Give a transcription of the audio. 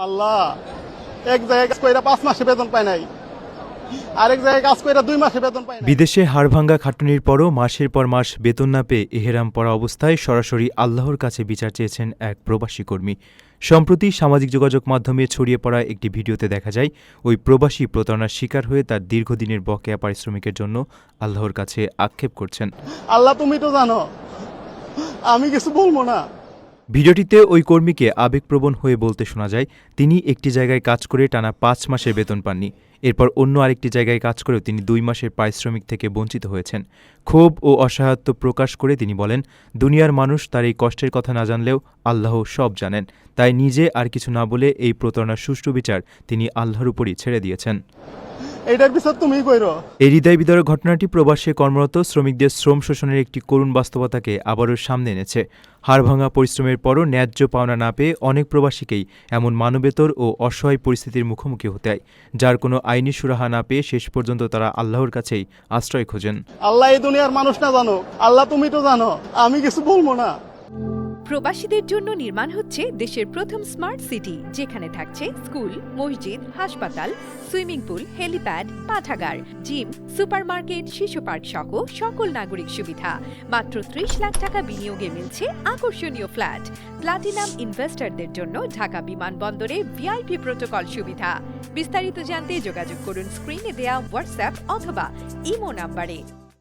আল্লাহ, এক জায়গায় কাজ কইরা 5 মাসে বেতন পায় নাই, আরেক জায়গায় কাজ কইরা 2 মাসে বেতন পায় নাই। বিদেশে হাড়ভাঙ্গা খাটুনির পরও মাসের পর মাস বেতন না পেয়ে এহেরাম পরা অবস্থায় সরাসরি আল্লাহর কাছে বিচার চেয়েছেন এক প্রবাসী কর্মী। সম্প্রতি সামাজিক যোগাযোগ মাধ্যমে ছড়িয়ে পড়া একটি ভিডিওতে দেখা যায় ওই প্রবাসী প্রতারণার শিকার হয়ে তার দীর্ঘদিনের বকেয়া পারিশ্রমিকের জন্য আল্লাহর কাছে আক্ষেপ করছেন। আল্লাহ, তুমি তো জানো, আমি কিছু বলবো না। ভিডিওটিতে ওই কর্মীকে আবেগপ্রবণ হয়ে বলতে শোনা যায়, তিনি একটি জায়গায় কাজ করে টানা 5 মাসের বেতন পাননি। এরপর অন্য আরেকটি জায়গায় কাজ করেও তিনি 2 মাসের পারিশ্রমিক থেকে বঞ্চিত হয়েছেন। ক্ষোভ ও অসহায়ত্ব প্রকাশ করে তিনি বলেন, দুনিয়ার মানুষ তার এই কষ্টের কথা না জানলেও আল্লাহ সব জানেন। তাই নিজে আর কিছু না বলে এই প্রতারণার সুষ্ঠু বিচার তিনি আল্লাহর উপরই ছেড়ে দিয়েছেন। এটার পিছত তুমি কইরো। এই হৃদয় বিদারক ঘটনাটি প্রবাসে কর্মরত শ্রমিকদের শ্রম শোষণের একটি করুণ বাস্তবতাকে আবারও সামনে এনেছে। হাড়ভাঙা পরিশ্রমের পরও ন্যায্য পাওনা না পেয়ে অনেক প্রবাসীকেই এমন মানবেতর ও অসহায় পরিস্থিতির মুখোমুখি হতে হয়, যার কোনো আইনি সুরাহা না পেয়ে শেষ পর্যন্ত তারা আল্লাহর কাছেই আশ্রয় খোঁজেন। আল্লাহ এই দুনিয়ার মানুষ না জানো, আল্লাহ তুমি তো জানো, আমি কিছু বলবো না। প্রবাসীদের জন্য নির্মাণ হচ্ছে দেশের প্রথম স্মার্ট সিটি, যেখানে থাকছে স্কুল, মসজিদ, হাসপাতাল, সুইমিং পুল, হেলিপ্যাড, পাঠাগার, জিম, সুপারমার্কেট, শিশু পার্ক সহ সকল নাগরিক সুবিধা। মাত্র 30 লাখ টাকা বিনিয়োগে মিলছে আকর্ষণীয় ফ্ল্যাট। প্লাটিনাম ইনভেস্টরদের জন্য ঢাকা বিমানবন্দরে ভিআইপি প্রোটোকল সুবিধা। বিস্তারিত জানতে যোগাযোগ করুন স্ক্রিনে দেয়া হোয়াটসঅ্যাপ অথবা ইমো নাম্বারে।